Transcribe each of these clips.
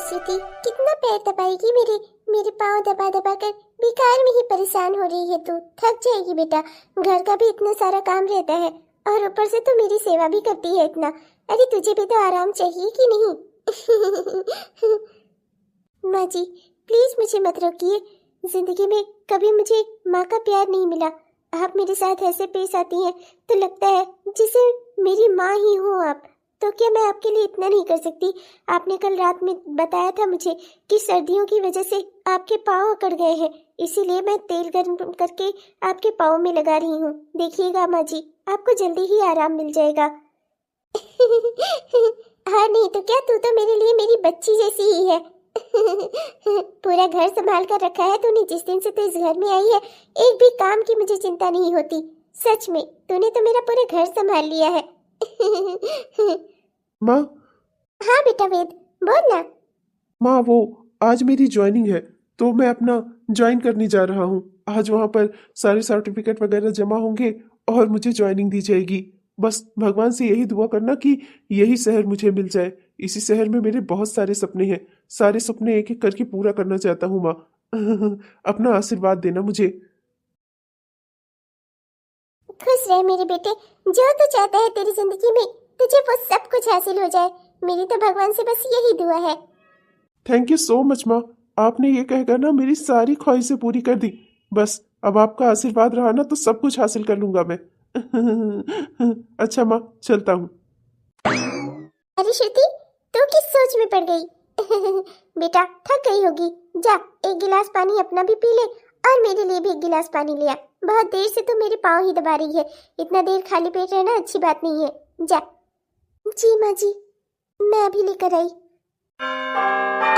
श्रुति, कितना पैर दबाएगी मेरे मेरे पाँव दबा दबा कर। बेकार में ही परेशान हो रही है तू, थक जाएगी बेटा। घर का भी इतना सारा काम रहता है और ऊपर से तू मेरी सेवा भी करती है इतना। अरे तुझे भी तो आराम चाहिए कि नहीं? माँ जी प्लीज मुझे मत रोकिए। जिंदगी में कभी मुझे माँ का प्यार नहीं मिला। आप मेरे साथ ऐसे पेश आती हैं तो लगता है जैसे मेरी माँ ही हो आप। तो क्या मैं आपके लिए इतना नहीं कर सकती? आपने कल रात में बताया था मुझे कि सर्दियों की वजह से आपके पाँव अकड़ गए हैं, इसीलिए मैं तेल गर्म करके आपके पाँव में लगा रही हूँ। देखिएगा माँ जी, आपको जल्दी ही आराम मिल जाएगा। हाँ नहीं तो क्या, तू तो मेरे लिए मेरी बच्ची जैसी ही है। पूरा घर संभाल कर रखा है तूने। जिस दिन से तू इस घर में आई है एक भी काम की मुझे चिंता नहीं होती। सच में तूने तो मेरा पूरा घर संभाल लिया है। माँ। हाँ बेटा वेद, बोल ना। माँ वो आज मेरी ज्वाइनिंग है तो मैं अपना ज्वाइन करने जा रहा हूँ। आज वहाँ पर सारे सर्टिफिकेट वगैरह जमा होंगे और मुझे ज्वाइनिंग दी जाएगी। बस भगवान से यही दुआ करना कि यही शहर मुझे मिल जाए। इसी शहर में मेरे बहुत सारे सपने हैं, सारे सपने एक एक करके पूरा करना चाहता हूँ माँ। अपना आशीर्वाद देना मुझे। खुश रह मेरे बेटे, जो तू चाहता है तेरी जिंदगी में तुझे वो सब कुछ हासिल हो जाए। मेरी तो भगवान से बस यही दुआ है। थैंक यू सो मच माँ। आपने ये कहकर ना मेरी सारी ख्वाहिशें पूरी कर दी। बस अब आपका आशीर्वाद रहा ना तो सब कुछ हासिल कर लूंगा मैं। अच्छा माँ, चलता हूँ। अरे श्रुति, तू किस सोच में पड़ गई? बेटा थक गई होगी, जा एक गिलास पानी अपना भी पी ले और मेरे लिए भी एक गिलास पानी ले आ। बहुत देर से तू मेरे पाँव ही दबा रही है, इतना देर खाली पेट रहना अच्छी बात नहीं है। जा। जी माँ जी, मैं अभी लेकर आई।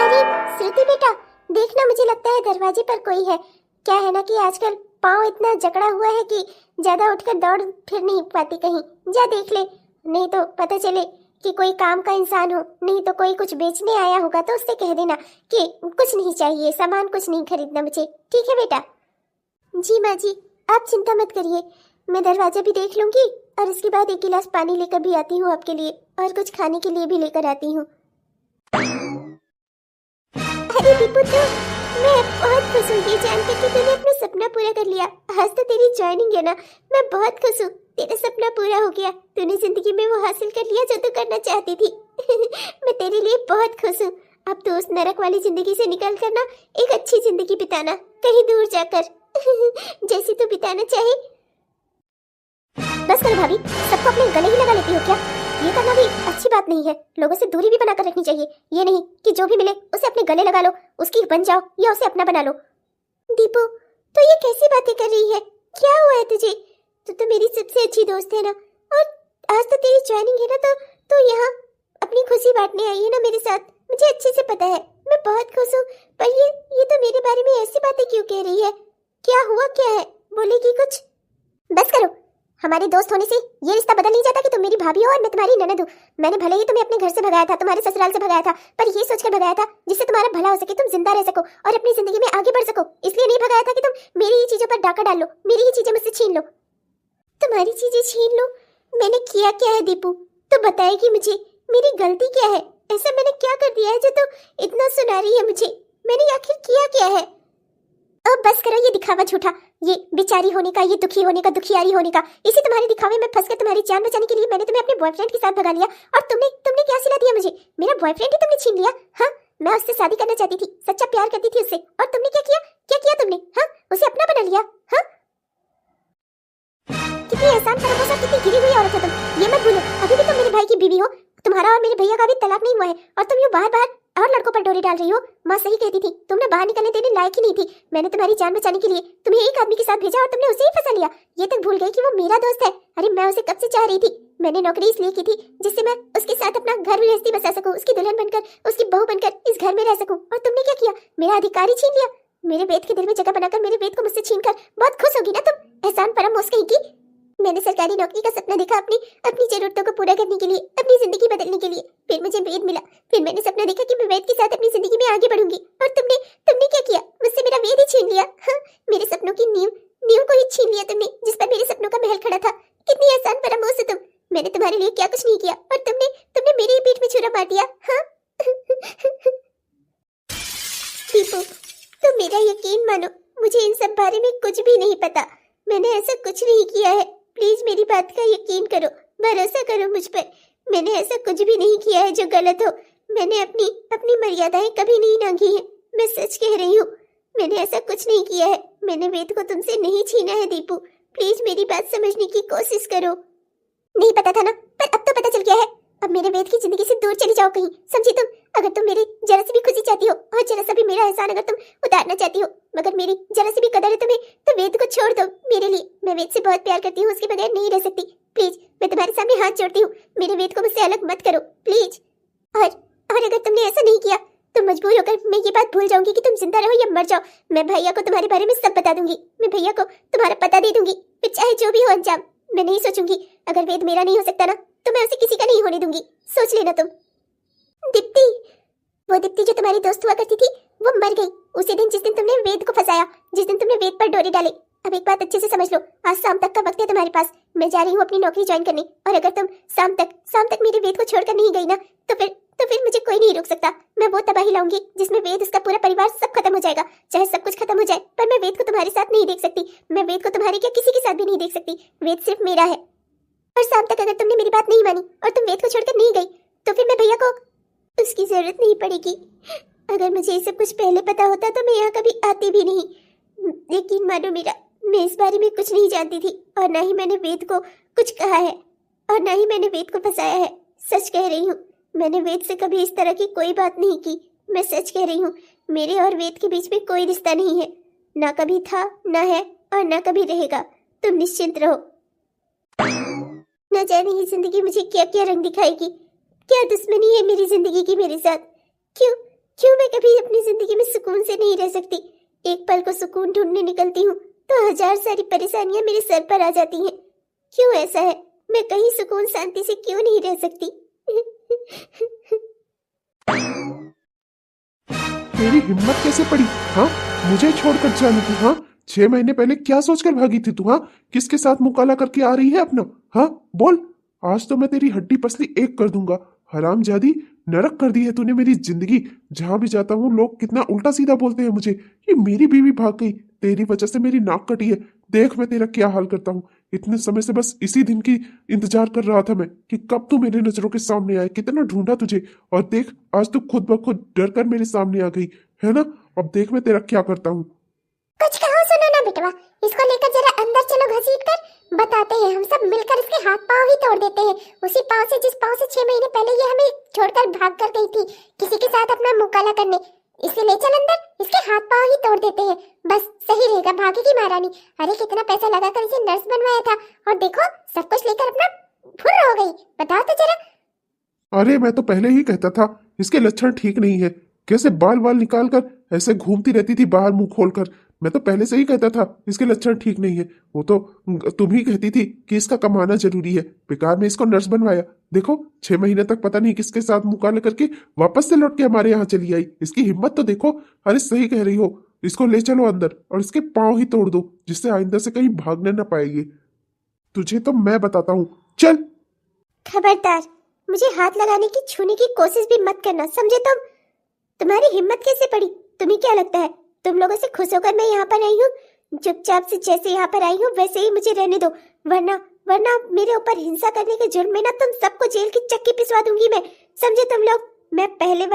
अरे श्रुति बेटा, देखना मुझे लगता है दरवाजे पर कोई है। क्या है ना कि आजकल पाँव इतना जकड़ा हुआ है कि ज्यादा उठकर दौड़ फिर नहीं पाती कहीं। जा देख ले, नहीं तो पता चले कि कोई काम का इंसान हो, नहीं तो कोई कुछ बेचने आया होगा तो उससे कह देना कि कुछ नहीं चाहिए, सामान कुछ नहीं खरीदना मुझे। ठीक है बेटा? जी माँ जी, आप चिंता मत करिए, मैं दरवाजा भी देख लूंगी और इसके बाद एक गिलास पानी लेकर भी आती हूँ आपके लिए, और कुछ खाने के लिए भी लेकर आती हूँ। अरे दीपू, तो मैं बहुत खुश हूँ ये जानकर कि तूने अपना सपना पूरा कर लिया। आज तो तेरी ज्वाइनिंग है ना, मैं बहुत खुश हूँ। तेरा सपना पूरा हो गया, तूने जिंदगी में वो हासिल कर लिया जो तू करना चाहती थी। मैं तेरे लिए बहुत खुश हूँ। अब तो उस नरक वाली जिंदगी से निकल कर ना एक अच्छी जिंदगी बिताना, कहीं दूर जाकर। जैसी तू बिताना चाहे। बस कर भाभी, सबको अपने गले ही लगा लेती हो क्या? ये करना भी अच्छी बात नहीं है। लोगों से दूरी भी बनाकर रखनी चाहिए। ये नहीं कि जो भी मिले उसे अपने गले लगा लो, उसकी बन जाओ या उसे अपना बना लो। दीपू, तो ये कैसी बातें कर रही है? क्या हुआ है तुझे? तू तो मेरी सबसे अच्छी दोस्त है ना, और आज तो तेरी ज्वाइनिंग है ना, तो यहाँ अपनी खुशी बांटने आई है ना मेरे साथ। मुझे अच्छे से पता है, मैं बहुत खुश हूँ। पर ये तो मेरे बारे में ऐसी बातें क्यों कह रही है? क्या हुआ, क्या है? बोलेगी कुछ? बस करो, हमारे दोस्त होने से ये रिश्ता बदल नहीं जाता कि तुम मेरी भाभी हो और मैं तुम्हारी ननद हूँ। मैंने भले ही तुम्हें अपने घर से भगाया था, तुम्हारे ससुराल से भगाया था, पर ये सोचकर भगाया था जिससे तुम्हारा भला हो सके, तुम जिंदा रह सको और अपनी जिंदगी में आगे बढ़ सको। इसलिए नहीं भगाया था कि तुम मेरी ही चीजों पर डाका डाल लो, मेरी ही चीजें मुझसे छीन लो। तुम्हारी चीजें छीन लो? मैंने किया क्या है दीपू? तो बताएगी मुझे, मेरी गलती क्या है? ऐसा मैंने क्या कर दिया है जो तू इतना सुना रही है मुझे? मैंने आखिर किया क्या है? अब बस करो ये दिखावा झूठा, ये बेचारी होने का, ये दुखी होने का, दुखियारी होने का। इसी तुम्हारे दिखावे में फंसकर तुम्हारी जान बचाने के लिए मैंने तुम्हें अपने बॉयफ्रेंड के साथ भगा लिया, और तुमने क्या सिला दिया मुझे? मेरा बॉयफ्रेंड ही तुमने छीन लिया। हाँ, मैं उससे शादी करना चाहती थी, सच्चा प्यार करती थी उससे, और तुमने क्या किया? क्या किया तुमने? हाँ, उसे अपना बना लिया। हाँ, कितनी एहसान फरामोश और कितनी गिरी हुई औरत हो तुम, ये मत भूलो। अभी भी तुम मेरे भाई की बीवी हो, तुम्हारा और मेरे भैया का भी तलाक नहीं हुआ है, और तुम यूं बार बार और लड़कों पर डोरी डाल रही हो। माँ सही कहती थी, तुमने बाहर निकलने देने लायक ही नहीं थी। मैंने तुम्हारी जान बचाने के लिए तुम्हें एक आदमी के साथ भेजा और तुमने उसे ही फंसा लिया। ये तक भूल गई कि वो मेरा दोस्त है। अरे मैं उसे कब से चाह रही थी। मैंने नौकरी इसलिए की थी जिससे मैं उसके साथ अपना घर गृहस्थी बसा सकूं, उसकी दुल्हन बनकर, उसकी बहू बनकर इस घर में रह सकूं। और तुमने क्या किया? मेरा अधिकार ही छीन लिया। मेरे वेद के दिल में जगह बनाकर मेरे वेद को मुझसे छीनकर बहुत खुश होगी ना तुम, एहसान फरामोश कहेगी। मैंने सरकारी नौकरी का सपना देखा अपनी जरूरतों को पूरा करने के लिए, अपनी जिंदगी बदलने के लिए। फिर मुझे वेद मिला, फिर मैंने सपना देखा कि मैं वेद के साथ अपनी जिंदगी में आगे बढ़ूंगी, और तुमने क्या किया? मुझसे मेरा वेद ही छीन लिया। हाँ, मेरे सपनों की नींव को ही छीन लिया तुमने, जिस पर मेरे सपनों का महल खड़ा था। कितनी आसान फरामोश हो तुम। मैंने तुम्हारे लिए क्या कुछ नहीं किया, और तुमने मेरी ही पीठ में छुरा मार दिया। हाँ। दीपू, तुम मेरा यकीन मानो, मुझे इन सब बारे में कुछ भी नहीं पता। मैंने ऐसा कुछ नहीं किया है। प्लीज मेरी बात का यकीन करो, भरोसा करो मुझ पर। मैंने ऐसा कुछ भी नहीं किया है जो गलत हो। मैंने अपनी अपनी मर्यादाएं कभी नहीं नांगी है। मैं सच कह रही हूँ, मैंने ऐसा कुछ नहीं किया है। मैंने वेद को तुमसे नहीं छीना है दीपू। प्लीज मेरी बात समझने की कोशिश करो। नहीं पता था ना, पर अब तो पता चल गया है। अब मेरे वेद की जिंदगी से दूर चली जाओ कहीं, समझी तुम? अगर तुम मेरी जरा सी भी खुशी चाहती हो और जरा सा भी मेरा एहसान अगर तुम उतारना चाहती हो, मगर मेरी जरा सी भी कदर है तुम्हें, तो वेद को छोड़ दो मेरे लिए। मैं वेद से बहुत प्यार करती हूँ, उसके बगैर नहीं रह सकती। प्लीज मैं तुम्हारे सामने हाथ जोड़ती हूँ, मेरे वेद को मुझसे अलग मत करो प्लीज। और अगर तुमने ऐसा नहीं किया तो मजबूर होकर मैं ये बात भूल जाऊंगी कि तुम जिंदा रहो या मर जाओ। मैं भैया को तुम्हारे बारे में सब बता दूंगी। मैं भैया को तुम्हारा पता दे दूंगी, फिर चाहे जो भी हो अंजाम। मैं नहीं सोचूंगी, अगर वेद मेरा नहीं हो सकता ना, तो मैं उसे किसी का नहीं होने दूंगी। सोच लेना तुम। दीप्ति, वो दीप्ति जो तुम्हारी दोस्त हुआ करती थी, वो मर गई उसी दिन जिस दिन तुमने वेद को फंसाया, जिस दिन तुमने वेद पर डोरी डाली। अब एक बात अच्छे से समझ लो, आज शाम तक का वक्त है तुम्हारे पास। मैं जा रही हूँ अपनी नौकरी ज्वाइन करने, और अगर तुम शाम तक मेरे वेद को छोड़कर नहीं गई ना, तो फिर मुझे कोई नहीं रोक सकता। मैं वो तबाही लाऊंगी जिसमें वेद, उसका पूरा परिवार सब खत्म हो जाएगा। चाहे सब कुछ खत्म हो जाए, पर मैं वेद को तुम्हारे साथ नहीं देख सकती। मैं वेद को तुम्हारे क्या किसी के साथ भी नहीं देख सकती। वेद सिर्फ मेरा है। और शाम तक अगर तुमने मेरी बात नहीं मानी और तुम वेद को छोड़कर नहीं गई, तो फिर मैं भैया को उसकी जरूरत नहीं पड़ेगी। अगर मुझे ये सब कुछ पहले पता होता तो मैं यहाँ कभी आती भी नहीं। यकीन मानो मेरा, मैं इस बारे में कुछ नहीं जानती थी, और ना ही मैंने वेद को कुछ कहा है, और ना ही मैंने वेद को फंसाया है। सच कह रही हूँ, मैंने वेद से कभी इस तरह की कोई बात नहीं की। मैं सच कह रही हूँ, मेरे और वेद के बीच में कोई रिश्ता नहीं है, ना कभी था, ना है, और ना कभी रहेगा। तुम निश्चिंत रहो। न जाने ये जिंदगी मुझे क्या क्या रंग दिखाएगी। क्या दुश्मनी है मेरी जिंदगी की मेरे साथ? क्यों मैं कभी अपनी जिंदगी में सुकून से नहीं रह सकती? एक पल को सुकून ढूंढने निकलती हूँ तो हजार सारी परेशानियां मेरे सर पर आ जाती हैं। क्यों ऐसा है? मैं कहीं सुकून शांति से क्यों नहीं रह सकती? तेरी हिम्मत कैसे पड़ी? हाँ, मुझे छोड़कर जाने की? हाँ, 6 महीने पहले क्या सोचकर भागी थी तू? हाँ, किसके साथ मुकाला करके आ रही है अपना? हाँ बोल, आज तो मैं तेरी हड्डी पसली एक कर दूंगा। हरामजादी, नरक कर दी है तूने मेरी जिंदगी। जहां भी जाता हूँ लोग कितना उल्टा सीधा बोलते हैं मुझे। ये मेरी बीवी भाग गई, तेरी वजह से मेरी नाक कटी है। देख मैं तेरा क्या हाल करता हूँ। इतने समय से बस इसी दिन की इंतजार कर रहा था मैं कि कब तू मेरे नजरों के सामने आए। कितना ढूंढा तुझे, और देख आज तू खुद ब खुद डर कर मेरे सामने आ गई है ना। अब देख मैं तेरा क्या करता हूँ। कुछ कहो सुनो ना बेटवा, इसको लेकर जरा अंदर चलो, घसीट कर बताते हैं। हम सब मिलकर इसके हाथ पांव ही तोड़ देते हैं, उसी पांव से जिस पांव से 6 महीने पहले ये हमें छोड़कर भाग कर गई थी किसी के साथ अपना मुकाला करने। इसे ले चल अंदर, इसके हाथ पांव ही तोड़ देते हैं, बस सही रहेगा। भागेगी महारानी। अरे कितना पैसा लगाकर इसे नर्स बनवाया था, और देखो सब कुछ लेकर अपना फुर्र हो गई। बताओ तो जरा। अरे मैं तो पहले ही कहता था इसके लक्षण ठीक नहीं है। कैसे बाल बाल निकाल कर ऐसे घूमती रहती थी बाहर मुंह खोलकर। मैं तो पहले से ही कहता था इसके लक्षण ठीक नहीं है। वो तो तुम ही कहती थी कि इसका कमाना जरूरी है। बेकार में इसको नर्स बनवाया। देखो 6 महीने तक पता नहीं किसके साथ मुकाला करके वापस से लौट के हमारे यहाँ चली आई। इसकी हिम्मत तो देखो। अरे सही कह रही हो, इसको ले चलो अंदर और इसके पांव ही तोड़ दो, जिससे आइंदा से कहीं भागने न पाएगी। तुझे तो मैं बताता हूँ, चल। खबरदार, मुझे हाथ लगाने की, छूने की कोशिश भी मत करना, समझे तुम? तुम्हारी हिम्मत कैसे पड़ी? तुम्हें क्या लगता है तुम लोगों से खुश होकर मैं यहाँ पर आई हूँ? चुपचाप से जैसे यहाँ पर आई हूँ वैसे ही मुझे रहने दो, वरना मेरे ऊपर हिंसा करने के जुर्म में ना तुम सबको जेल की चक्की पिसवा दूंगी मैं, समझे तुम लोग? मैं पहले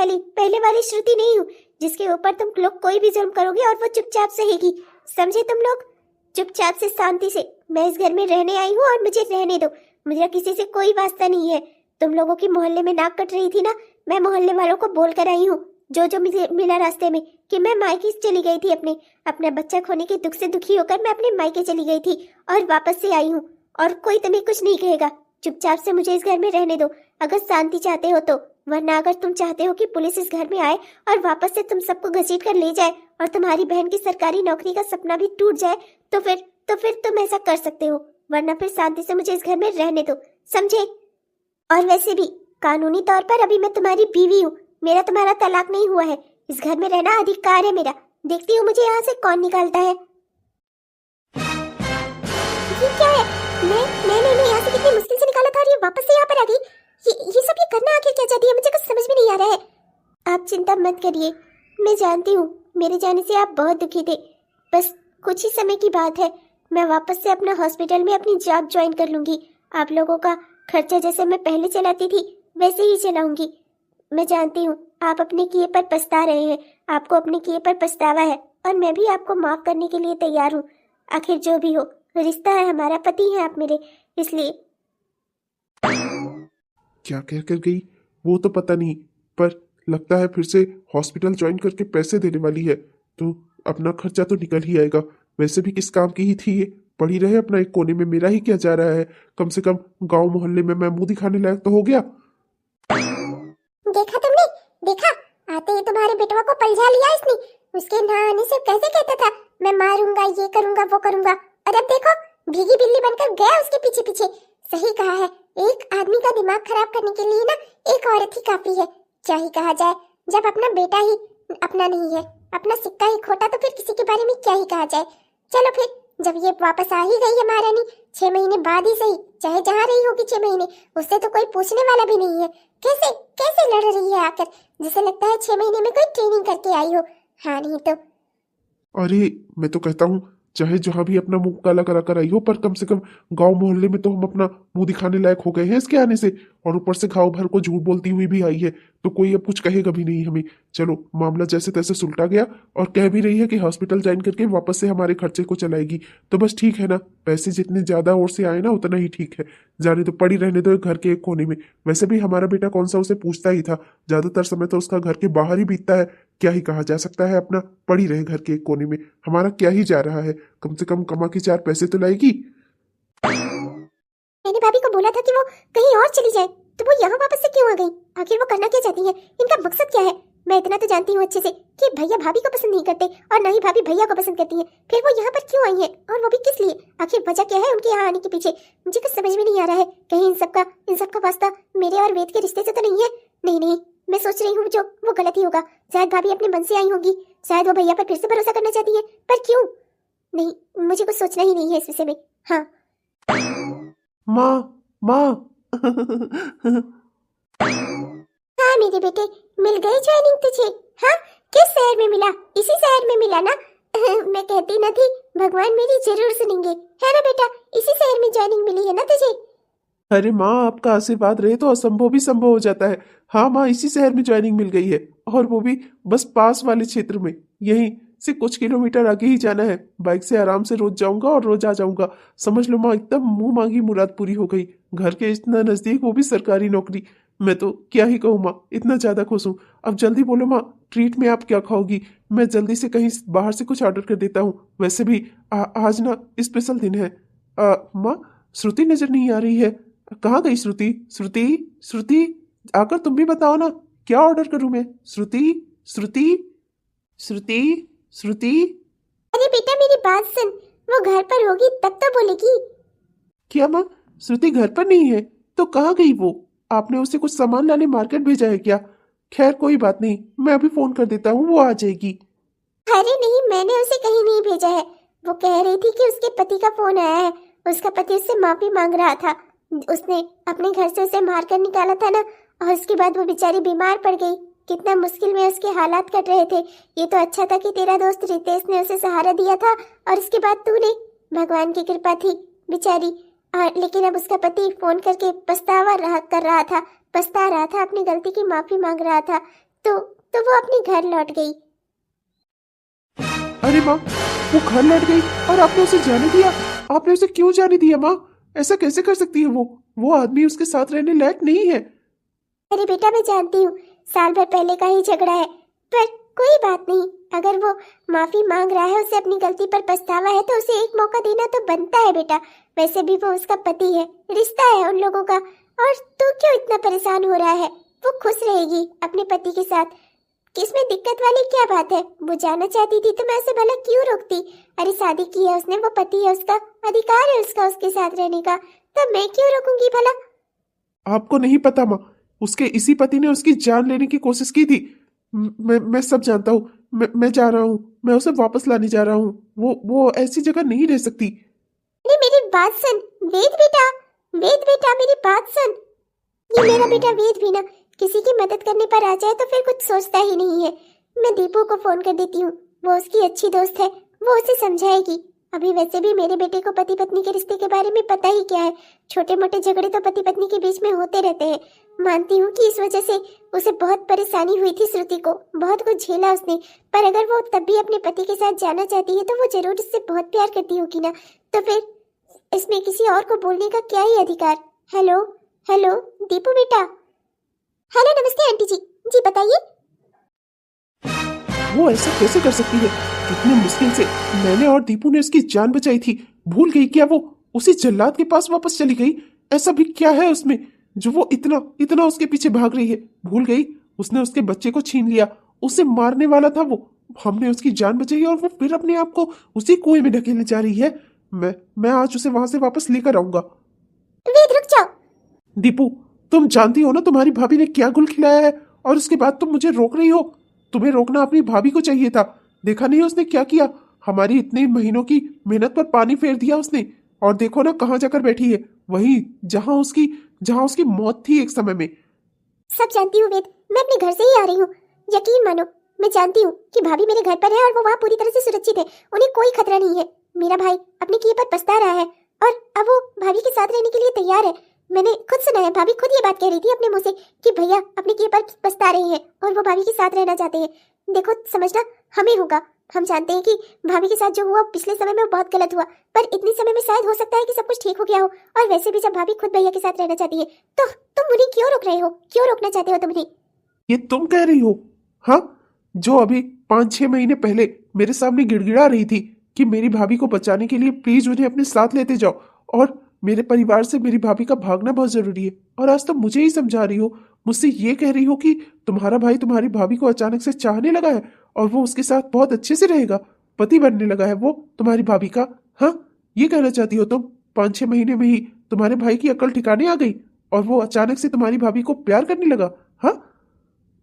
वाली श्रुति नहीं हूँ जिसके ऊपर तुम लोग कोई भी जुर्म करोगे और वो चुपचाप सहेगी, समझे तुम लोग? चुपचाप से शांति से मैं इस घर में रहने आई हूँ और मुझे रहने दो। मुझे किसी से कोई वास्ता नहीं है। तुम लोगों की मोहल्ले में नाक कट रही थी ना, मैं मोहल्ले वालों को बोल कर आई हूँ, जो मुझे मिला रास्ते में, कि मैं मायके चली गई थी। अपना बच्चा खोने के दुख से दुखी होकर मैं अपने मायके चली गई थी और वापस से आई हूँ, और कोई तुम्हें कुछ नहीं कहेगा। चुपचाप से मुझे इस घर में रहने दो अगर शांति चाहते हो तो, वरना अगर तुम चाहते हो कि पुलिस इस घर में आए और वापस से तुम सबको घसीट कर ले जाए और तुम्हारी बहन की सरकारी नौकरी का सपना भी टूट जाए, तो फिर तुम ऐसा कर सकते हो, वरना फिर शांति से मुझे इस घर में रहने दो, समझे? और वैसे भी कानूनी तौर पर अभी मैं तुम्हारी बीवी हूँ, मेरा तुम्हारा तलाक नहीं हुआ है। इस घर में रहना अधिकार है मेरा। देखती हूँ मुझे यहाँ से कौन निकालता है। ये क्या है? मैं यहाँ से कितनी मुश्किल से निकाला था और ये वापस से यहाँ पर आ गई। ये सब करना आखिर क्या चाहती है? मुझे कुछ समझ में नहीं आ रहा है। आप चिंता मत करिए, मैं जानती हूँ मेरे जाने से आप बहुत दुखी थे। बस कुछ ही समय की बात है, मैं वापस से अपना हॉस्पिटल में अपनी जॉब ज्वाइन कर लूंगी। आप लोगों का खर्चा जैसे मैं पहले चलाती थी वैसे ही चलाऊंगी। मैं जानती हूँ आप अपने किए पर पछता रहे हैं, आपको अपने किए पर पछतावा है, और मैं भी आपको माफ करने के लिए तैयार हूँ। आखिर जो भी हो, रिश्ता है हमारा, पति है आप मेरे, इसलिए। क्या कह कर गई वो तो पता नहीं, पर लगता है फिर से हॉस्पिटल ज्वाइन करके पैसे देने वाली है, तो अपना खर्चा तो निकल ही आएगा। वैसे भी किस काम की ही थी ये, पड़ी रहे अपना एक कोने में, मेरा ही क्या जा रहा है। कम से कम गांव मोहल्ले में मैं मुंह दिखाने लायक तो हो गया। देखा तुमने, देखा, आते ही तुम्हारे बेटवा को पलझा लिया इसने। उसके ना आने से कैसे कहता था मैं मारूंगा, ये करूंगा, वो करूंगा, और अब देखो भीगी बिल्ली बनकर गया उसके पीछे पीछे। सही कहा है, एक आदमी का दिमाग खराब करने के लिए ना एक औरत ही काफी है। क्या ही कहा जाए, जब अपना बेटा ही अपना नहीं है, अपना सिक्का ही खोटा, तो फिर किसी के बारे में क्या ही कहा जाए। चलो फिर, जब ये वापस आ ही गई है महारानी, 6 महीने बाद ही सही, चाहे जहाँ रही होगी 6 महीने, उससे तो कोई पूछने वाला भी नहीं है। कैसे कैसे लड़ रही है आकर, जैसे लगता है 6 महीने में कोई ट्रेनिंग करके आई हो। हाँ नहीं तो। अरे मैं तो कहता हूँ चाहे जहां भी अपना मुंह काला करा कर आई हो, पर कम से कम गांव मोहल्ले में तो हम अपना मुंह दिखाने लायक हो गए हैं इसके आने से। और ऊपर से घाव भर को झूठ बोलती हुई भी आई है, तो कोई अब कुछ कहेगा भी नहीं हमें। चलो मामला जैसे तैसे सुलटा गया, और कह भी रही है कि हॉस्पिटल ज्वाइन करके वापस से हमारे खर्चे को चलाएगी, तो बस ठीक है ना। पैसे जितने ज्यादा ओर से आए ना उतना ही ठीक है, जाने तो पड़ी रहने दो घर के एक कोने में। वैसे भी हमारा बेटा कौन सा उसे पूछता ही था, ज्यादातर समय तो उसका घर के बाहर ही बीतता है। क्या ही कहा जा सकता है, अपना पड़ी रहे घर के एक कोने में, हमारा क्या ही जा रहा है। कम से कम कमा के 4 पैसे तो लाएगी। मैंने भाभी को बोला था कि वो कहीं और चली जाए, तो वो यहाँ वापस से क्यों आ गई? आखिर वो करना क्या चाहती है, इनका मकसद क्या है? मैं इतना तो जानती हूँ अच्छे से कि भैया भाभी को पसंद नहीं करते और ना ही भाभी भैया को पसंद करती है। फिर वो यहाँ पर क्यों आई है, और वो भी किस लिए? आखिर वजह क्या है उनके यहाँ आने के पीछे? मुझे कुछ समझ में नहीं आ रहा है। कहीं इन सबका वास्ता मेरे और वेद के रिश्ते से तो नहीं है? नहीं नहीं, मैं सोच रही हूँ जो वो गलत ही होगा। शायद भाभी अपने मन से आई होगी, शायद वो भैया पर फिर से भरोसा करना चाहती है, पर क्यों? नहीं, मुझे कुछ सोचना ही नहीं है इस विषय में। हाँ माँ माँ हाँ मेरे बेटे, मिल गई ज्वाइनिंग तुझे? हाँ, किस शहर में मिला? इसी शहर में मिला ना? मैं कहती न थी भगवान मेरी जरूर सुनेंगे, है ना बेटा? इसी शहर में ज्वाइनिंग मिली है ना तुझे? अरे माँ, आपका आशीर्वाद रहे तो असंभव भी संभव हो जाता है। हाँ माँ, इसी शहर में ज्वाइनिंग मिल गई है, और वो भी बस पास वाले क्षेत्र में। यहीं से कुछ किलोमीटर आगे ही जाना है। बाइक से आराम से रोज जाऊंगा और रोज आ जाऊंगा। समझ लो माँ, एकदम मुंह मांगी मुराद पूरी हो गई। घर के इतना नजदीक, वो भी सरकारी नौकरी। मैं तो क्या ही कहूँ माँ, इतना ज्यादा खुश हूँ। अब जल्दी बोलो माँ, ट्रीट में आप क्या खाओगी? मैं जल्दी से कहीं बाहर से कुछ ऑर्डर कर देता हूँ। वैसे भी आज ना स्पेशल दिन है। माँ, श्रुति नजर नहीं आ रही है, कहाँ गई श्रुति? श्रुति, श्रुति, आकर तुम भी बताओ ना, क्या ऑर्डर करूं मैं? श्रुति, श्रुति, श्रुति, श्रुति। अरे बेटा मेरी बात सुन, वो घर पर होगी तब तो बोलेगी। क्या माँ, श्रुति घर पर नहीं है? तो कहाँ गई वो? आपने उसे कुछ सामान लाने मार्केट भेजा है क्या? खैर कोई बात नहीं, मैं अभी फोन कर देता हूँ, वो आ जाएगी। अरे नहीं, मैंने उसे कहीं नहीं भेजा है। वो कह रही थी कि उसके पति का फोन आया है, उसका पति उससे माफी मांग रहा था। उसने अपने घर से उसे मार कर निकाला था ना, और उसके बाद वो बेचारी बीमार पड़ गई। कितना मुश्किल में उसके हालात कट रहे थे। ये तो अच्छा था कि तेरा दोस्त रितेश ने उसे सहारा दिया था, और इसके बाद तूने। भगवान की कृपा थी बेचारी। लेकिन अब उसका पति फोन करके कर रहा था, पछता रहा था, अपनी गलती की माफी मांग रहा था। तो वो अपने घर लौट गई। अरे माँ, वो घर लौट गई और आपने उसे जाने दिया? आपने उसे क्यों जाने दिया माँ? ऐसा कैसे कर सकती है वो आदमी उसके साथ रहने लायक नहीं है। अरे बेटा मैं जानती हूँ, साल भर पहले का ही झगड़ा है, पर कोई बात नहीं। अगर वो माफी मांग रहा है, उसे अपनी गलती पर पछतावा है, तो उसे एक मौका देना तो बनता है बेटा। वैसे भी वो उसका पति है, रिश्ता है उन लोगों का। और तू क्यों इतना परेशान हो रहा है? वो खुश रहेगी अपने पति के साथ। किसमें दिक्कत वाली क्या बात है? वो जाना चाहती थी तो मैं उसे भला क्यों रोकती? अरे शादी की है उसने, वो पति है, उसका अधिकार है उसका उसके साथ रहने का, तो मैं क्यों रोकूंगी भला? आपको नहीं पता माँ, उसके इसी पति ने उसकी जान लेने की कोशिश की थी। मैं सब जानता हूँ। मैं जा रहा हूँ, मैं उसे वापस लाने जा रहा हूँ। वो ऐसी जगह नहीं रह सकती। अरे मेरी बात सुन वेद बेटा, वेद बेटा मेरी बात सुन। ये मेरा बेटा वेद भी ना किसी की मदद करने पर आ जाए तो फिर कुछ सोचता ही नहीं है। मैं दीपू को फोन कर देती हूँ, वो उसकी अच्छी दोस्त है, वो उसे समझाएगी। अभी वैसे भी मेरे बेटे को पति पत्नी के रिश्ते के बारे में पता ही क्या है। छोटे मोटे झगड़े तो पति पत्नी के बीच में होते रहते हैं। मानती हूँ कि इस वजह से उसे बहुत परेशानी हुई थी, श्रुति को बहुत कुछ झेला उसने। पर अगर वो तब भी अपने पति के साथ जाना चाहती है तो वो जरूर उससे बहुत प्यार करती होगी ना। तो फिर इसमें किसी और को बोलने का क्या ही अधिकार। हेलो हेलो दीपू बेटा। हेलो नमस्ते आंटी जी। जी बताइए। वो ऐसा कैसे कर सकती है? कितने मुश्किल से मैंने और दीपू ने उसकी जान बचाई थी। भूल गई क्या वो उसी जल्लाद के पास वापस चली गई? ऐसा भी क्या है उसमें जो वो इतना इतना उसके पीछे भाग रही है? भूल गई उसने उसके बच्चे को छीन लिया, उसे मारने वाला था वो। हमने उसकी जान बचाई और वो फिर अपने आप को उसी कुएं में ढकेलने जा रही है। मैं आज उसे वहां से वापस लेकर आऊंगा। वेद रुक जाओ। दीपू, तुम जानती हो ना तुम्हारी भाभी ने क्या गुल खिलाया है, और उसके बाद तुम मुझे रोक रही हो। तुम्हें रोकना अपनी भाभी को चाहिए था। देखा नहीं उसने क्या किया? हमारी इतने महीनों की मेहनत पर पानी फेर दिया उसने। और देखो ना कहाँ जाकर बैठी है, वही जहाँ उसकी मौत थी एक समय में। सब जानती हूँ वेद, मैं अपने घर से ही आ रही हूँ। यकीन मानो, मैं जानती हूँ कि भाभी मेरे घर पर है और वो वहाँ पूरी तरह से सुरक्षित है। उन्हें कोई खतरा नहीं है। मेरा भाई अपने किए पर पछता रहा है और अब वो भाभी के साथ रहने के लिए तैयार है। मैंने खुद सुना है, भाभी खुद ये बात कह रही थी अपने मुंह से कि भैया अपने किए पर पछता रहे हैं और वो भाभी के साथ रहना चाहते हैं। देखो समझना हमें होगा। हम जानते हैं कि भाभी के साथ जो हुआ पिछले समय में वो बहुत गलत हुआ, पर इतने समय में शायद हो सकता है कि सब कुछ ठीक हो गया हो। और वैसे भी जब भाभी खुद भैया के साथ रहना चाहती है तो तुम उन्हें क्यों रोक रहे हो? क्यों रोकना चाहते हो तुम उन्हें? ये तुम कह रही हो? हाँ, जो अभी 5-6 महीने पहले मेरे सामने गिड़गिड़ा रही थी कि मेरी भाभी को बचाने के लिए प्लीज उन्हें अपने साथ लेते जाओ और मेरे परिवार से मेरी भाभी का भागना बहुत जरूरी है, और आज तुम मुझे ही समझा रही हो, मुझसे ये कह रही हो कि तुम्हारा भाई तुम्हारी भाभी को अचानक से चाहने लगा है और वो उसके साथ बहुत अच्छे से रहेगा, पति बनने लगा है वो तुम्हारी भाभी का। हाँ, ये कहना चाहती हो तुम? 5-6 महीने में ही तुम्हारे भाई की अकल ठिकाने आ गई और वो अचानक से तुम्हारी भाभी को प्यार करने लगा? हाँ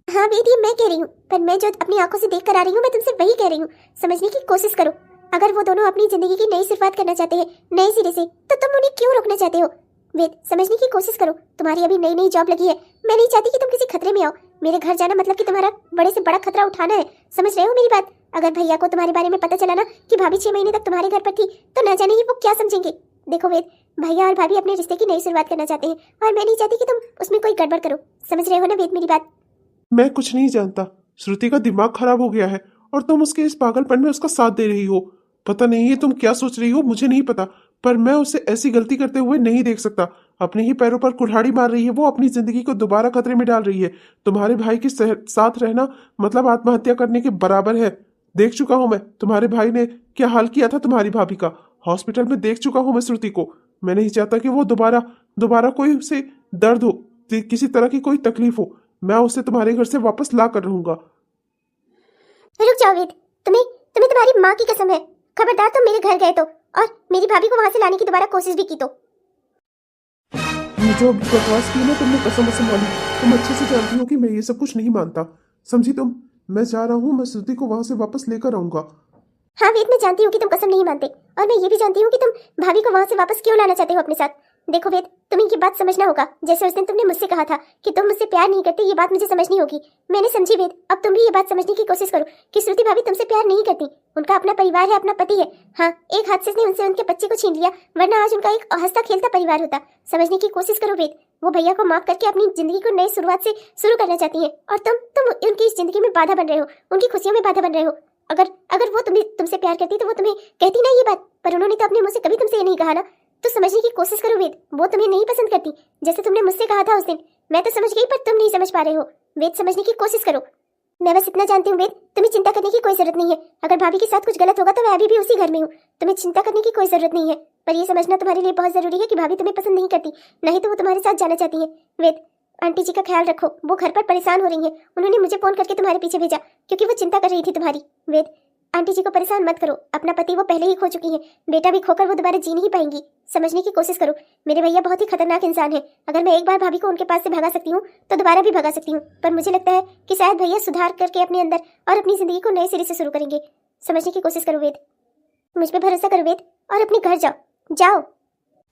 हाँ बेटी, मैं कह रही हूँ, पर मैं जो अपनी आंखों से देख कर आ रही हूँ मैं तुमसे वही कह रही हूँ। समझने की कोशिश करो। अगर वो दोनों अपनी जिंदगी की नई शुरुआत करना चाहते हैं नए सिरे से, तो तुम उन्हें क्यों रोकना चाहते हो? वेद, समझने की कोशिश करो। तुम्हारी अभी नई नई जॉब लगी है। मैं नहीं चाहती कि तुम किसी खतरे में आओ। मेरे घर जाना मतलब कि तुम्हारा बड़े से बड़ा खतरा उठाना है। समझ रहे हो मेरी बात? अगर भैया को तुम्हारे बारे में पता चला ना कि भाभी 6 महीने तक तुम्हारे घर पर थी, तो न जाने ही वो क्या समझेंगे। देखो वेद, भैया और भाभी अपने रिश्ते की नई शुरुआत करना चाहते हैं और मैं नहीं चाहती कि तुम उसमें कोई गड़बड़ करो। समझ रहे हो ना वेद मेरी बात? मैं कुछ नहीं जानता। श्रुति का दिमाग खराब हो गया है और तुम उसके इस पागलपन में उसका साथ दे रही हो। पता नहीं है तुम क्या सोच रही हो, मुझे नहीं पता, पर मैं उसे ऐसी गलती करते हुए नहीं देख सकता। अपने ही पैरों पर कुल्हाड़ी मार रही है वो, अपनी जिंदगी को दोबारा खतरे में डाल रही है। तुम्हारे भाई के साथ रहना मतलब आत्महत्या करने के बराबर है। देख चुका हूं मैं तुम्हारे भाई ने क्या हाल किया था तुम्हारी भाभी का। हॉस्पिटल में देख चुका हूं मैं श्रुति को। मैं नहीं चाहता कि वो दोबारा दोबारा कोई उसे दर्द हो, किसी तरह की कोई तकलीफ हो। मैं उसे तुम्हारे घर से वापस ला कर रहूंगा। रुक जाओ वेद, तुम्हें तुम्हें तुम्हारी माँ की कसम है, खबरदार तुम मेरे घर गए तो और मेरी भाभी को वहां से लाने की दोबारा कोशिश भी की तो। ये जो अभी बकवास की ना तुमने कसम वसम वाली, तुम अच्छे से जानती हो कि मैं ये सब कुछ नहीं मानता। समझी तुम? मैं जा रहा हूँ, मैं श्रुति को वहां से वापस लेकर आऊंगा। हाँ वेद, मैं जानती हूँ कि तुम कसम नहीं मानते और मैं ये भी जानती हूँ कि तुम भाभी को वहां से वापस क्यों लाना चाहते हो अपने साथ। देखो वेद, तुम्हें ये बात समझना होगा। जैसे उस दिन तुमने मुझसे कहा था कि तुम मुझसे प्यार नहीं करते, ये बात मुझे समझनी होगी। मैंने समझी वेद, अब तुम भी ये बात समझने की कोशिश करो कि श्रुति भाभी तुमसे प्यार नहीं करती। उनका अपना परिवार है, अपना पति है। हाँ, एक हादसे ने उनसे उनके बच्चे को छीन लिया, वरना आज उनका एक हंसता खेलता परिवार होता। समझने की कोशिश करो वेद, वो भैया को माफ करके अपनी जिंदगी को नई शुरुआत से शुरू करना चाहती है और तुम उनकी इस जिंदगी में बाधा बन रहे हो, उनकी खुशियों में बाधा बन रहे हो। अगर वो तुमसे प्यार करती तो वो तुम्हें कहती ना ये बात, पर उन्होंने तो अपने मुंह से कभी तुमसे ये नहीं कहा ना। तो समझने की कोशिश करो वेद, वो तुम्हें नहीं पसंद करती जैसे तुमने मुझसे कहा था उस दिन। मैं तो समझ गई पर तुम नहीं समझ पा रहे हो। वेद, समझने की कोशिश करो। मैं बस इतना जानती हूँ वेद, तुम्हें चिंता करने की कोई जरूरत नहीं है। अगर भाभी के साथ कुछ गलत होगा तो मैं अभी भी उसी घर में हूँ। तुम्हें चिंता करने की कोई जरूरत नहीं है, पर ये समझना तुम्हारे लिए बहुत जरूरी है कि भाभी तुम्हें पसंद नहीं करती, नहीं तो वो तुम्हारे साथ जाना चाहती है। वेद, आंटी जी का ख्याल रखो, वो घर पर परेशान हो रही है। उन्होंने मुझे फोन करके तुम्हारे पीछे भेजा क्योंकि वो चिंता कर रही थी तुम्हारी। वेद, आंटी जी को परेशान मत करो। अपना पति वो पहले ही खो चुकी है, बेटा भी खोकर वो दोबारा जी नहीं पाएंगी। समझने की कोशिश करो। मेरे भैया बहुत ही खतरनाक इंसान है। अगर मैं एक बार भाभी को उनके पास से भगा सकती हूँ तो दोबारा भी भगा सकती हूँ, पर मुझे लगता है कि शायद भैया सुधार करके अपने अंदर और अपनी जिंदगी को नए सिरे से शुरू करेंगे। समझने की कोशिश करो वेद, मुझ पर भरोसा करो वेद, और अपने घर जाओ जाओ।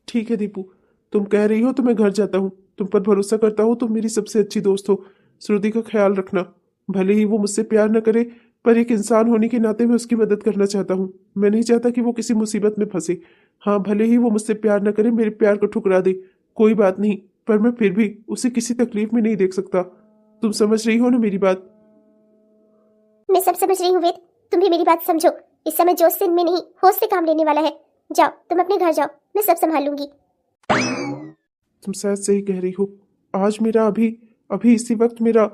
ठीक है दीपू, तुम कह रही हो तो मैं घर जाता हूँ। तुम पर भरोसा करता हूँ, तुम मेरी सबसे अच्छी दोस्त हो। श्रुति का ख्याल रखना। भले ही वो मुझसे प्यार न करे, पर एक इंसान होने के नाते मैं उसकी मदद करना चाहता हूँ। मैं नहीं चाहता कि वो किसी मुसीबत में फंसे। हाँ, भले ही वो मुझसे प्यार न करे, मेरे प्यार को ठुकरा दे, कोई बात नहीं, पर मैं फिर भी उसे किसी तकलीफ में नहीं देख सकता। तुम समझ रही हो ना मेरी बात? मैं सब समझ रही हूँ वेद, तुम भी मेरी बात समझो। इस समय जोश से में नहीं, होश से काम लेने वाला है। जाओ, तुम अपने घर जाओ, मैं सब संभाल लूंगी। तुम शायद सही कह रही हो। आज मेरा अभी अभी इसी वक्त मेरा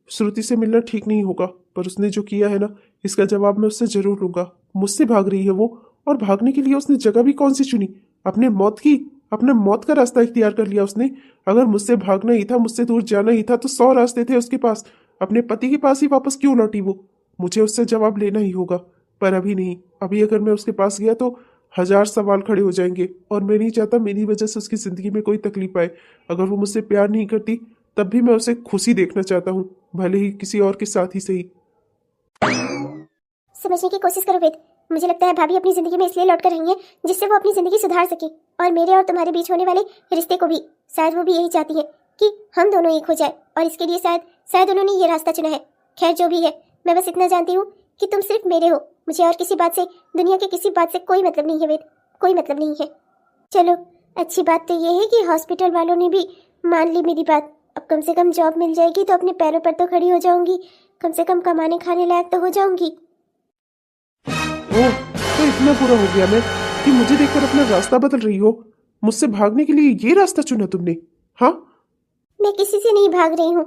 श्रुति से मिलना ठीक नहीं होगा, पर उसने जो किया है ना, इसका जवाब मैं उससे जरूर लूंगा। मुझसे भाग रही है वो, और भागने के लिए उसने जगह भी कौन सी चुनी? अपने मौत की, अपने मौत का रास्ता इख्तियार कर लिया उसने। अगर मुझसे भागना ही था, मुझसे दूर जाना ही था, तो 100 रास्ते थे उसके पास। अपने पति के पास ही वापस क्यों लौटी वो? मुझे उससे जवाब लेना ही होगा, पर अभी नहीं। अभी अगर मैं उसके पास गया तो 1000 सवाल खड़े हो जाएंगे, और मैं नहीं चाहता मेरी वजह से उसकी जिंदगी में कोई तकलीफ आए। अगर वो मुझसे प्यार नहीं करती, तब भी मैं उसे खुशी देखना चाहता हूँ, भले ही किसी और के साथ ही सही। समझने की कोशिश करो वेद। मुझे लगता है भाभी अपनी जिंदगी में इसलिए लौट कर रही है जिससे वो अपनी जिंदगी सुधार सके, और मेरे और तुम्हारे बीच होने वाले रिश्ते को भी। शायद वो भी यही चाहती है कि हम दोनों एक हो जाए, और इसके लिए शायद शायद उन्होंने ये रास्ता चुना है। खैर जो भी है, मैं बस इतना जानती हूँ कि तुम सिर्फ मेरे हो। मुझे और किसी बात से, दुनिया के किसी बात से कोई मतलब नहीं है वेद, कोई मतलब नहीं है। चलो, अच्छी बात तो ये है कि हॉस्पिटल वालों ने भी मान ली मेरी बात। अब कम से कम जॉब मिल जाएगी तो अपने पैरों पर तो खड़ी हो जाऊंगी, कम से कम कमाने खाने लायक तो हो जाऊंगी। ओह, तो इतना बुरा हो गया मैं कि मुझे देखकर अपना रास्ता बदल रही हो? मुझसे भागने के लिए ये रास्ता चुना तुमने? हाँ, मैं किसी से नहीं भाग रही हूँ।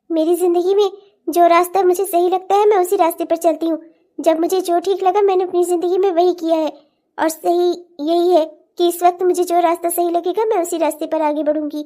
मेरी जिंदगी में जो रास्ता मुझे सही लगता है, मैं उसी रास्ते पर चलती हूँ। जब मुझे जो ठीक लगा, मैंने अपनी जिंदगी में वही किया है, और सही यही है कि इस वक्त मुझे जो रास्ता सही लगेगा, मैं उसी रास्ते पर आगे बढ़ूंगी।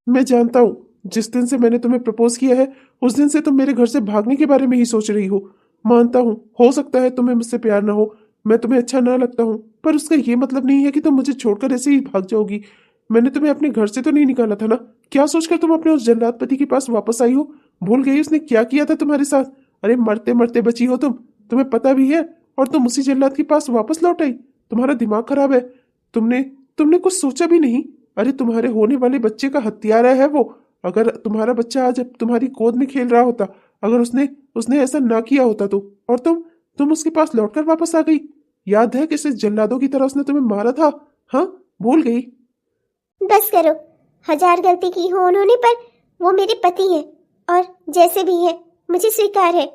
मैं जानता हूँ। जिस दिन से मैंने तुम्हें प्रपोज किया है, उस दिन से तुम मेरे घर से भागने के बारे में ही सोच रही हो। मानता हूँ, हो सकता है तुम्हें मुझसे प्यार ना हो, मैं तुम्हें अच्छा ना लगता हूँ, पर उसका ये मतलब नहीं है कि तुम मुझे छोड़कर ऐसे ही भाग जाओगी। मैंने तुम्हें अपने घर से तो नहीं निकाला था ना। क्या सोचकर तुम अपने उस जल्लाद पति के पास वापस आई हो? भूल गई उसने क्या किया था तुम्हारे साथ? अरे मरते मरते बची हो तुम, तुम्हें पता भी है, और तुम उसी जल्लाद के पास वापस लौट आई। तुम्हारा दिमाग खराब है। तुमने तुमने कुछ सोचा भी नहीं। अरे तुम्हारे होने वाले बच्चे का हत्यारा है वो। अगर तुम्हारा बच्चा आज तुम्हारी गोद में खेल रहा होता, अगर उसने उसने ऐसा ना किया होता तो, और तुम उसके पास लौटकर वापस आ गई। याद है किसी जल्लादों की तरह उसने तुम्हें मारा था? हाँ, भूल गई? बस करो, 1000 गलती की हो उन्होंने, पर वो मेरे पति हैं, और जैसे भी है मुझे स्वीकार है,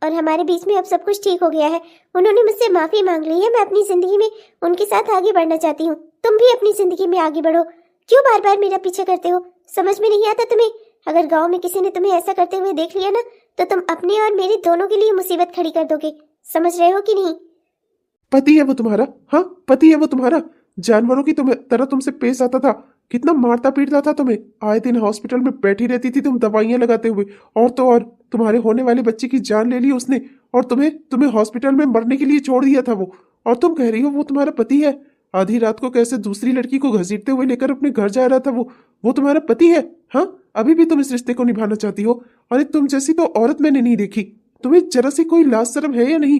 और हमारे बीच में अब सब कुछ ठीक हो गया है। उन्होंने मुझसे माफी मांग ली है। मैं अपनी जिंदगी में उनके साथ आगे बढ़ना चाहती हूँ। तुम भी अपनी जिंदगी में आगे बढ़ो। क्यों बार बार मेरा पीछा करते हो? समझ में नहीं आता तुम्हें? अगर गांव में किसी ने तुम्हें ऐसा करते हुए देख लिया ना, तो तुम अपने और मेरे दोनों के लिए मुसीबत खड़ी कर दोगे। समझ रहे हो कि नहीं? पति है वो तुम्हारा? हाँ, पति है वो तुम्हारा। जानवरों की तरह तुमसे पेश आता था, कितना मारता पीटता था तुम्हें। आए दिन हॉस्पिटल में बैठी रहती थी तुम दवाइयां लगाते हुए, और तो और तुम्हारे होने वाले बच्चे की जान ले ली उसने, और तुम्हें तुम्हें हॉस्पिटल में मरने के लिए छोड़ दिया था वो। और तुम कह रही हो वो तुम्हारा पति है? आधी रात को कैसे दूसरी लड़की को घसीटते हुए लेकर अपने घर जा रहा था वो तुम्हारा पति है? हाँ, अभी भी तुम इस रिश्ते को निभाना चाहती हो? अरे तुम जैसी तो औरत मैंने नहीं देखी। तुम्हें जरा सी कोई लाज शर्म है या नहीं?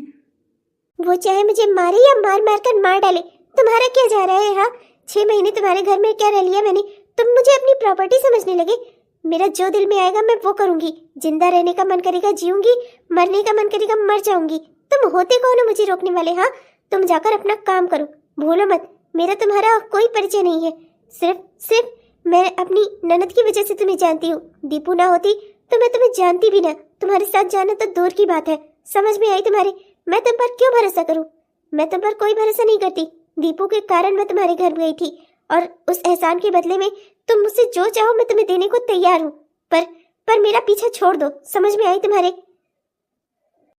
वो चाहे मुझे मारे या मार मार कर मार डाले, तुम्हारा क्या जा रहा है? हाँ, 6 महीने तुम्हारे घर में क्या रह लिया मैंने? तुम मुझे अपनी प्रॉपर्टी समझने लगे। मेरा जो दिल में आएगा मैं वो करूंगी। जिंदा रहने का मन करेगा जीऊंगी, मरने का मन करेगा मर जाऊंगी। तुम होते कौन हो मुझे रोकने वाले? हाँ, तुम जाकर अपना काम करो। भूलो मत, मेरा तुम्हारा कोई परिचय नहीं है। सिर्फ सिर्फ मैं अपनी ननद की वजह से तुम्हें जानती हूँ। दीपू ना होती तो मैं तुम्हें जानती भी ना। तुम्हारे साथ जाना तो दूर की बात है। समझ में आई तुम्हारे? मैं तुम पर क्यों भरोसा करूं? मैं तुम पर कोई भरोसा नहीं करती। दीपू के कारण मैं तुम्हारे घर गई थी, और उस एहसान के बदले में तुम मुझसे जो चाहो मैं तुम्हें देने को तैयार हूँ। पर मेरा पीछा छोड़ दो। समझ में आई तुम्हारे?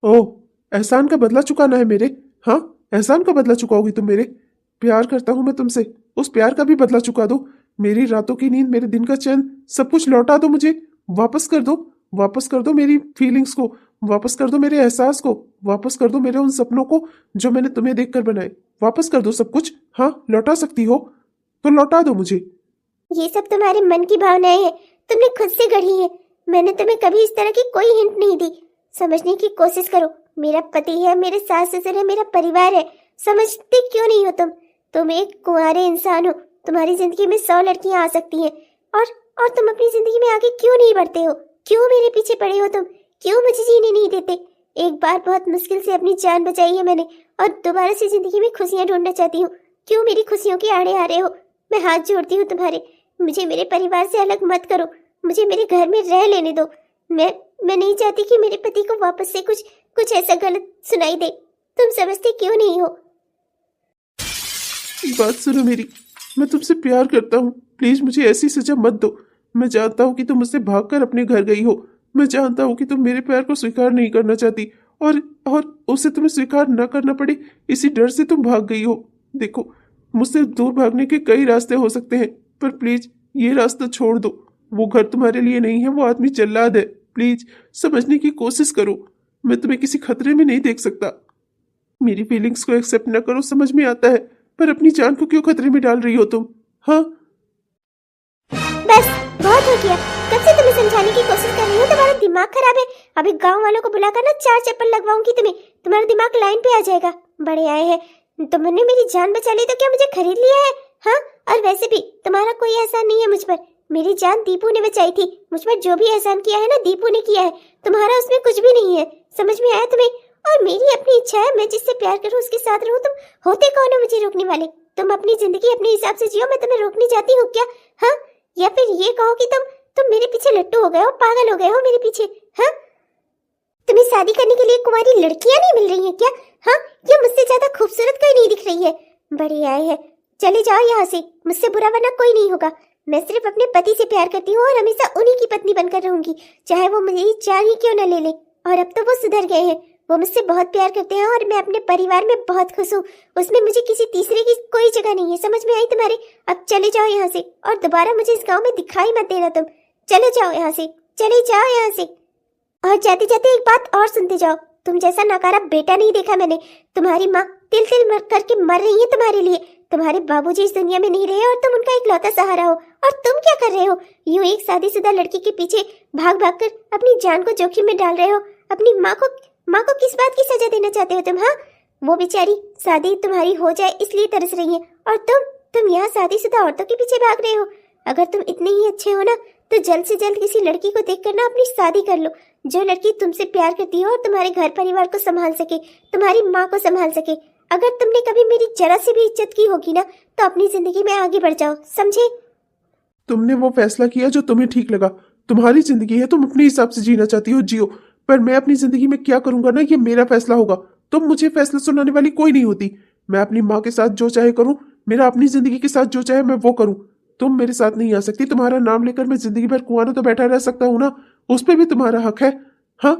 ओह, एहसान का बदला चुकाना है मेरे? हाँ, एहसान का बदला चुकाओगी तुम मेरे? प्यार करता हूं मैं तुमसे, उस प्यार का भी बदला चुका दो। मेरी रातों की नींद, मेरे दिन का चैन, सब कुछ लौटा दो मुझे। वापस कर दो, वापस कर दो मेरी फीलिंग्स को, वापस कर दो मेरे एहसास को, वापस कर दो मेरे उन सपनों को जो मैंने तुम्हें देखकर बनाए। वापस कर दो सब कुछ। हाँ, लौटा सकती हो तो लौटा दो मुझे। ये सब तुम्हारे मन की भावनाएं हैं, तुमने खुद से गढ़ी है। मैंने तुम्हें कभी इस तरह की कोई हिंट नहीं दी। समझने की कोशिश करो। मेरा पति है, मेरे सास ससुर है, मेरा परिवार है। समझते क्यों नहीं हो तुम? तुम एक कुंवारे इंसान हो। तुम्हारी जिंदगी में 100 लड़कियां आ सकती हैं, और तुम अपनी जिंदगी में आगे क्यों नहीं बढ़ते हो? क्यों मेरे पीछे पड़े हो तुम? क्यों मुझे जीने नहीं देते? एक बार बहुत मुश्किल से अपनी जान बचाई है मैंने, और दोबारा से जिंदगी में खुशियां ढूंढना चाहती हूँ। क्यों मेरी खुशियों के आड़े आ रहे हो? मैं हाथ जोड़ती हूँ तुम्हारे, मुझे मेरे परिवार से अलग मत करो, मुझे मेरे घर में रह लेने दो। मैं नहीं चाहती कि मेरे पति को वापस से कुछ ऐसा गलत सुनाई दे। तुम समझते क्यों नहीं हो? बात सुनो मेरी, मैं तुमसे प्यार करता हूँ, प्लीज मुझे ऐसी सजा मत दो। मैं जानता हूँ कि तुम मुझसे भागकर अपने घर गई हो, मैं जानता हूँ कि तुम मेरे प्यार को स्वीकार नहीं करना चाहती, और उसे तुम्हें स्वीकार न करना पड़े इसी डर से तुम भाग गई हो। देखो, मुझसे दूर भागने के कई रास्ते हो सकते हैं, पर प्लीज ये रास्ता छोड़ दो। वो घर तुम्हारे लिए नहीं है, वो आदमी जल्लाद है। प्लीज समझने की कोशिश करो, मैं तुम्हें किसी खतरे में नहीं देख सकता। मेरी फीलिंग्स को एक्सेप्ट न करो, समझ में आता है, पर अपनी जान को क्यों खतरे में डाल रही हो तुम? हाँ, बस बहुत हो गया। कब से तुम्हें समझाने की कोशिश कर रही हूँ, तुम्हारा दिमाग खराब है। अभी गांव वालों को बुलाकर ना 4 चप्पल लगवाऊंगी तुम्हें, तुम्हारा दिमाग लाइन पे आ जाएगा। बड़े आए हैं, तुमने मेरी जान बचा ली तो क्या मुझे खरीद लिया है? हाँ, और वैसे भी तुम्हारा कोई एहसान नहीं है मुझ पर। मेरी जान दीपू ने बचाई थी, मुझ पर जो भी एहसान किया है ना दीपू ने किया है, तुम्हारा उसमें कुछ भी नहीं है। समझ में आया तुम्हें? और मेरी अपनी इच्छा है, मैं जिससे प्यार करूँ उसके साथ रहूँ। तुम होते कौन हो मुझे रोकने वाले? तुम अपनी जिंदगी अपने हिसाब से जियो, मैं तुम्हें रोकने जाती हूँ क्या? हाँ, या फिर ये कहो कि तुम मेरे पीछे लट्टू हो गए हो, पागल हो गए हो मेरे पीछे। हाँ, तुम्हें शादी करने के लिए कुंवारी लड़कियां नहीं मिल रही हैं क्या? हाँ, ये मुझसे ज्यादा खूबसूरत कोई नहीं दिख रही है। बड़े आए हैं, चले जाओ यहाँ से, मुझसे बुरा बना कोई नहीं होगा। मैं सिर्फ अपने पति से प्यार करती हूँ और हमेशा उन्हीं की पत्नी बनकर रहूंगी, चाहे वो मेरी जान ही क्यों न ले ले। और अब तो वो सुधर गए हैं, वो मुझसे बहुत प्यार करते हैं और मैं अपने परिवार में बहुत खुश हूँ। उसमें मुझे किसी तीसरे की कोई जगह नहीं है। समझ में आई तुम्हारे? अब चले जाओ यहाँ से, और दोबारा मुझे इस गांव में दिखाई मत देना। तुम चले जाओ यहाँ से, चले जाओ यहाँ से। और जाते जाते एक बात और सुनते जाओ, तुम जैसा नकारा बेटा नहीं देखा मैंने। तुम्हारी माँ तिल तिल करके मर रही है तुम्हारे लिए। तुम्हारे बाबूजी इस दुनिया में नहीं रहे और तुम उनका इकलौता सहारा हो। और तुम क्या कर रहे हो? यूं एक शादीशुदा लड़की के पीछे भाग भाग कर अपनी जान को जोखिम में डाल रहे हो। अपनी माँ को किस बात की सजा देना चाहते हो तुम? हाँ, वो बेचारी शादी तुम्हारी हो जाए इसलिए तरस रही है, और तुम यहाँ शादीशुदा औरतों के पीछे भाग रहे हो। अगर तुम इतने ही अच्छे हो ना, तो जल्द से जल्द किसी लड़की को देखकर ना अपनी शादी कर लो, जो लड़की तुमसे प्यार करती हो और तुम्हारे घर परिवार को संभाल सके, तुम्हारी माँ को संभाल सके। अगर तुमने कभी मेरी जरा से भी इज्जत की होगी ना, तो अपनी जिंदगी में आगे बढ़ जाओ, समझे? तुमने वो फैसला किया जो तुम्हें ठीक लगा, तुम्हारी जिंदगी है, तुम अपने हिसाब से जीना चाहती हो जियो, पर मैं अपनी जिंदगी में क्या करूंगा ना, ये मेरा फैसला होगा। तुम मुझे फैसला सुनाने वाली कोई नहीं होती। मैं अपनी माँ के साथ जो चाहे करूं, मेरा अपनी जिंदगी के साथ जो चाहे मैं वो करूं। तुम मेरे साथ नहीं आ सकती। तुम्हारा नाम लेकर मैं जिंदगी भर कुंवारा तो बैठा रह सकता हूँ ना, उस पर भी तुम्हारा हक है। हाँ,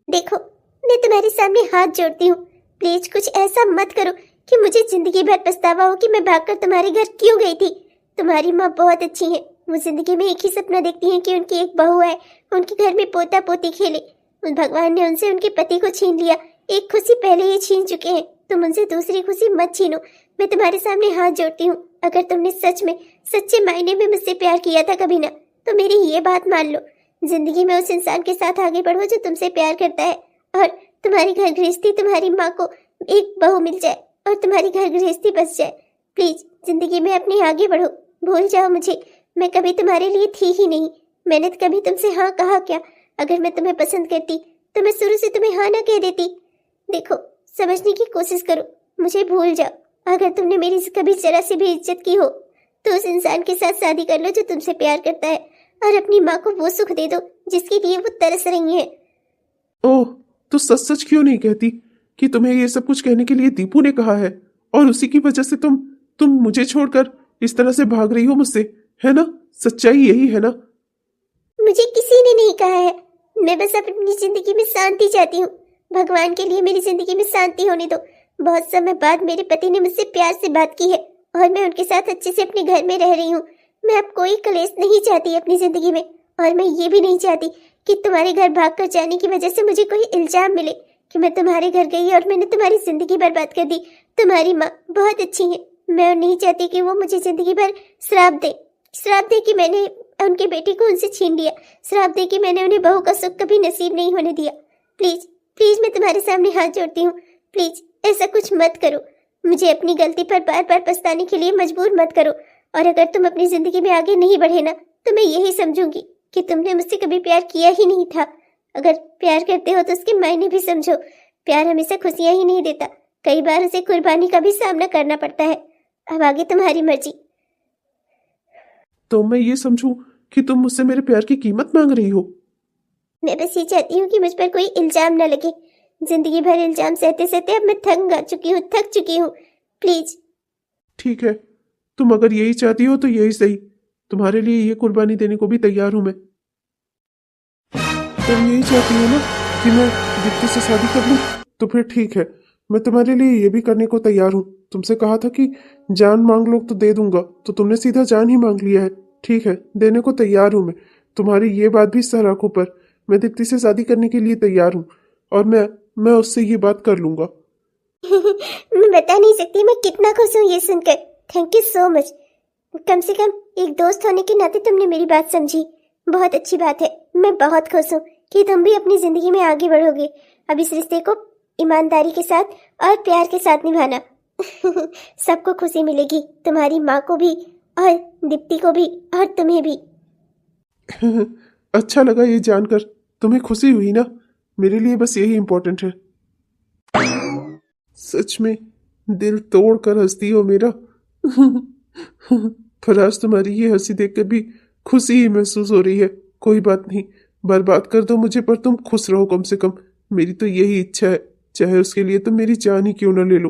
देखो, मैं तुम्हारे सामने हाथ जोड़ती हूँ, प्लीज कुछ ऐसा मत करो कि मुझे जिंदगी भर पछतावा हो कि मैं भागकर तुम्हारे घर क्यों गई थी। तुम्हारी माँ बहुत अच्छी है, वो जिंदगी में एक ही सपना देखती हैं कि उनकी एक बहू है, उनके घर में पोता पोती खेले। भगवान ने उनसे उनके पति को छीन लिया, एक खुशी पहले ही छीन चुके हैं, तुम उनसे दूसरी खुशी मत छीनो। मैं तुम्हारे सामने हाथ जोड़ती हूँ, अगर तुमने सच में सच्चे मायने में मुझसे प्यार किया था कभी ना, तो मेरी ये बात मान लो। जिंदगी में उस इंसान के साथ आगे बढ़ो जो तुमसे प्यार करता है, और तुम्हारी घर गृहस्थी, तुम्हारी माँ को एक बहू मिल जाए और तुम्हारी घर गृहस्थी बस जाए। प्लीज जिंदगी में अपने आगे बढ़ो, भूल जाओ मुझे। मैं कभी तुम्हारे लिए थी ही नहीं, मैंने कभी तुमसे हाँ कहा क्या? अगर मैं तुम्हें पसंद करती तो मैं शुरू से तुम्हें हाँ ना कह देती। देखो, समझने की कोशिश करो, मुझे भूल जाओ। अगर तुमने मेरी कभी जरा से भी इज्जत की हो, तो उस इंसान के साथ शादी कर लो जो तुमसे प्यार करता है, और अपनी माँ को वो सुख दे दो जिसके लिए वो तरस रही है। ओह, तो सच सच क्यों नहीं कहती कि तुम्हें ये सब कुछ कहने के लिए दीपू ने कहा है, और उसी की वजह से तुम मुझे छोड़कर इस तरह से भाग रही हो मुझसे, है ना? सच्चाई यही है ना? मुझे किसी ने नहीं कहा है, मैं बस अपनी जिंदगी में शांति चाहती हूँ। भगवान के लिए मेरी जिंदगी में शांति होने दो। बहुत समय बाद मेरे पति ने मुझसे प्यार से बात की है, और मैं उनके साथ अच्छे से अपने घर में रह रही हूँ। मैं अब कोई कलेश नहीं चाहती अपनी जिंदगी में, और मैं ये भी नहीं चाहती कि तुम्हारे घर भागकर जाने की वजह से मुझे कोई इल्जाम मिले कि मैं तुम्हारे घर गई और मैंने तुम्हारी जिंदगी बर्बाद कर दी। तुम्हारी माँ बहुत अच्छी है, मैं नहीं चाहती कि वो मुझे जिंदगी भर श्राप दे कि मैंने उनके बेटी को उनसे छीन लिया, श्राप दे कि मैंने उन्हें बहू का सुख कभी नसीब नहीं होने दिया। प्लीज प्लीज मैं तुम्हारे सामने हाथ जोड़ती हूँ, प्लीज ऐसा कुछ मत करो। मुझे अपनी गलती पर बार बार पछताने के लिए मजबूर मत करो, और अगर तुम अपनी जिंदगी में आगे नहीं बढ़े ना, तो मैं यही समझूंगी कि तुमने मुझसे कभी प्यार किया ही नहीं था। अगर प्यार करते हो तो उसके मायने भी समझो। प्यार हमेशा खुशियां ही नहीं देता, कई बार उसे कुर्बानी का भी सामना करना पड़ता है। अब आगे तुम्हारी मर्जी। तो मैं ये समझूं कि तुम मुझसे मेरे प्यार की कीमत मांग रही हो? मैं बस ये चाहती हूँ कि मुझ पर कोई इल्जाम न लगे। जिंदगी भर इल्जाम सहते सहते अब मैं थक चुकी हूँ। प्लीज। ठीक है, तुम अगर यही चाहती हो तो यही सही। तुम्हारे लिए ये कुर्बानी देने को भी तैयार हूं मैं। तुम यही चाहती हो ना कि मैं दीप्ति से शादी कर लूं? तो फिर ठीक है, मैं तुम्हारे लिए ये भी करने को तैयार हूँ। तुमसे कहा था कि जान मांग लो तो दे दूंगा, तो तुमने सीधा जान ही मांग लिया है। ठीक है, देने को तैयार हूँ मैं। तुम्हारी ये बात भी सर आंखों पर। मैं दीप्ति से शादी करने के लिए तैयार हूँ, और मैं उससे ये बात कर लूंगा। मैं बता नहीं सकती मैं कितना खुश हूँ ये सुनकर। Thank you so much. कम से कम एक दोस्त होने के नाते तुमने मेरी बात समझी। बहुत अच्छी बात है। मैं बहुत खुश हूँ कि तुम भी अपनी जिंदगी में आगे बढ़ोगे। अब इस रिश्ते को ईमानदारी के साथ और प्यार के साथ निभाना। सबको खुशी मिलेगी, तुम्हारी माँ को भी और दीप्ति को भी और तुम्हें भी। अच्छा लगा ये जानकर। तुम्हें खुशी हुई ना? मेरे लिए बस यही इम्पोर्टेंट है। सच में दिल तोड़ कर हंसती हो मेरा। पर आज तुम्हारी ये हंसी देखकर भी खुशी ही महसूस हो रही है। कोई बात नहीं, बर्बाद कर दो मुझे पर तुम खुश रहो कम से कम। मेरी तो यही इच्छा है, चाहे उसके लिए तुम मेरी जान ही क्यों ना ले लो।